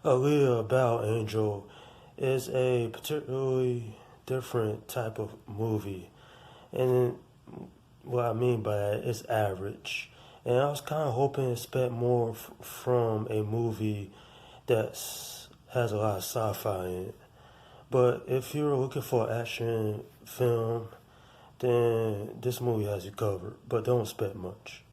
Alita About Angel is a particularly different type of movie. And what I mean by that is average. And I was kind of hoping to expect more from a movie that has a lot of sci-fi in it. But if you're looking for an action film, then this movie has you covered. But don't expect much.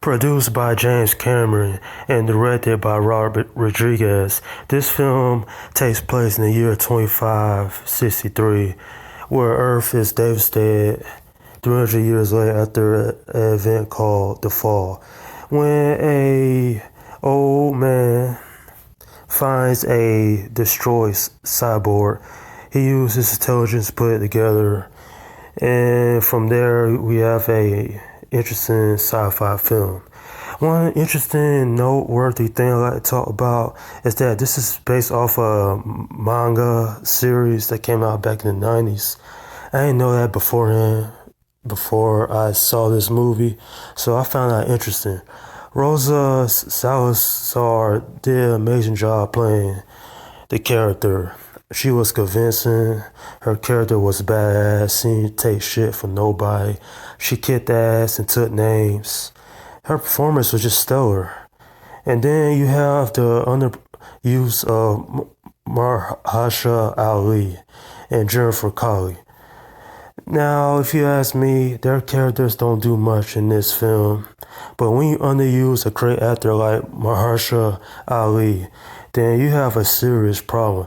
Produced by James Cameron and directed by Robert Rodriguez, this film takes place in the year 2563, where Earth is devastated 300 years later after an event called the Fall, when a old man finds a destroyed cyborg. He uses his intelligence to put it together, and from there we have a interesting sci-fi film. One interesting, noteworthy thing I like to talk about is that this is based off a manga series that came out back in the 90s. I didn't know that beforehand, before I saw this movie, so I found that interesting. Rosa Salazar did an amazing job playing the character. She was convincing. Her character was badass. She didn't take shit from nobody. She kicked ass and took names. Her performance was just stellar. And then you have the underuse of Mahershala Ali and Jennifer Connelly. Now, if you ask me, their characters don't do much in this film. But when you underuse a great actor like Mahershala Ali, then you have a serious problem.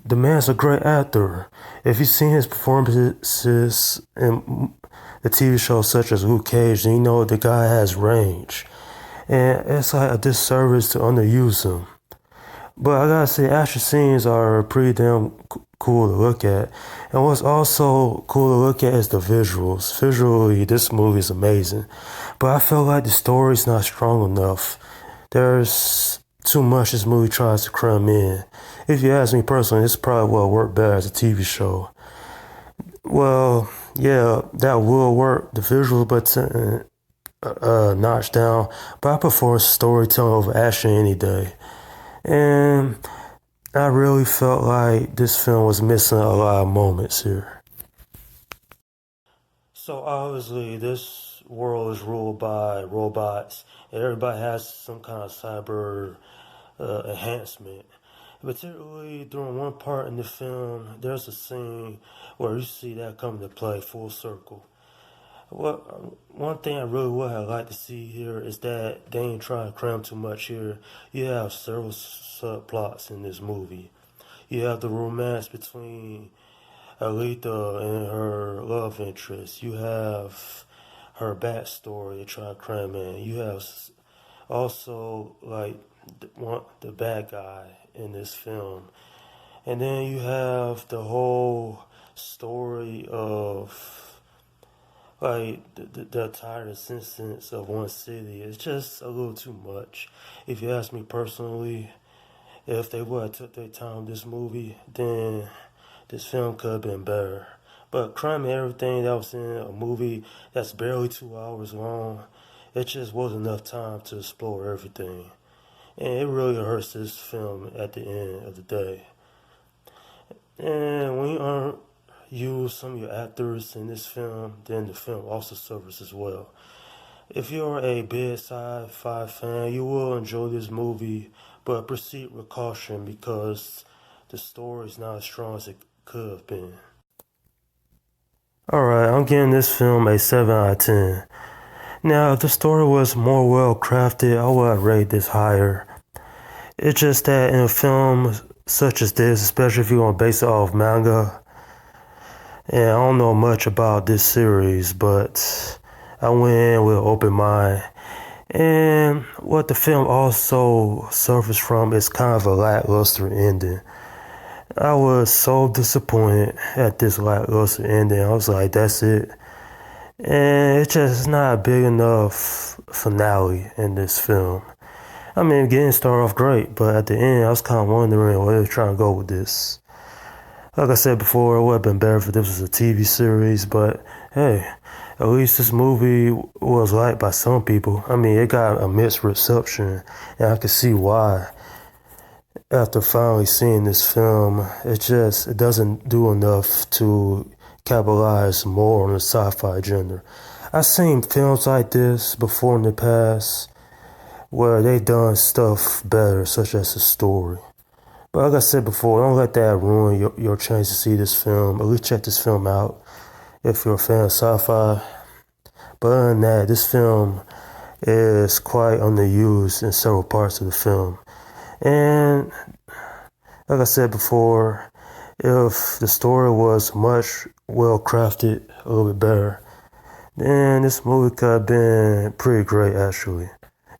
The man's a great actor. If you've seen his performances in the TV shows such as Luke Cage, then you know the guy has range. And it's like a disservice to underuse him. But I gotta say, action scenes are pretty damn cool to look at. And what's also cool to look at is the visuals. Visually, this movie is amazing. But I feel like the story's not strong enough. There's too much this movie tries to cram in. If you ask me personally, this probably will work better as a TV show. Well, yeah, that will work. The visuals, but notched down. But I prefer storytelling over action any day. And I really felt like this film was missing a lot of moments here. So obviously, this world is ruled by robots, and everybody has some kind of cyber enhancement. Particularly during one part in the film, there's a scene where you see that come to play full circle. Well, one thing I really would have liked to see here is that they ain't trying to cram too much here. You have several subplots in this movie. You have the romance between Alita and her love interest. You have her backstory they try to cram in. You have also like the bad guy in this film. And then you have the whole story of like the entire existence of one city. It's just a little too much. If you ask me personally, if they would have took their time with this movie, then this film could have been better. But cramming everything that was in a movie that's barely 2 hours long, it just wasn't enough time to explore everything. And it really hurts this film at the end of the day. And when you use some of your actors in this film, then the film also suffers as well. If you're a big sci-fi fan, you will enjoy this movie, but proceed with caution because the story is not as strong as it could have been. Alright, I'm giving this film a 7 out of 10. Now, if the story was more well crafted, I would have rated this higher. It's just that in a film such as this, especially if you're going to base it off manga, and I don't know much about this series, but I went in with an open mind. And what the film also suffers from is kind of a lackluster ending. I was so disappointed at this lackluster ending. I was like, that's it. And it's just not a big enough finale in this film. I mean, getting started off great, but at the end, I was kind of wondering where they're trying to go with this. Like I said before, it would have been better if this was a TV series, but hey, at least this movie was liked by some people. I mean, it got a mixed reception, and I can see why. after finally seeing this film, it doesn't do enough to capitalize more on the sci-fi genre. I've seen films like this before in the past where they done stuff better, such as the story. But like I said before, don't let that ruin your chance to see this film. At least check this film out if you're a fan of sci-fi. But other than that, this film is quite underused in several parts of the film. And like I said before, if the story was much well crafted, a little bit better, then this movie could have been pretty great actually.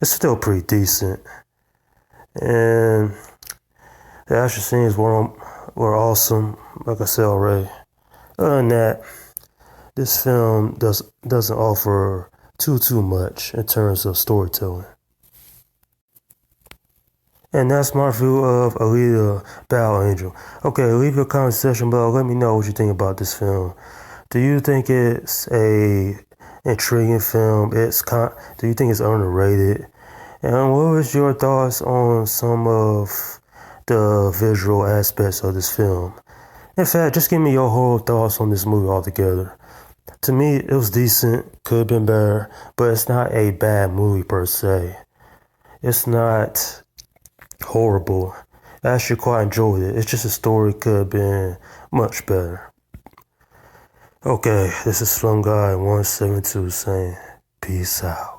It's still pretty decent. And the action scenes were awesome, like I said already. Other than that, this film doesn't offer too much in terms of storytelling. And that's my review of Alita Battle Angel. Okay, leave your comment section below. Let me know what you think about this film. Do you think it's a intriguing film? Do you think it's underrated? And what was your thoughts on some of the visual aspects of this film? In fact, just give me your whole thoughts on this movie altogether. To me, it was decent, could have been better, but it's not a bad movie per se. It's not horrible. I actually quite enjoyed it. It's just the story could have been much better. Okay, this is Slum Guy 172 saying peace out.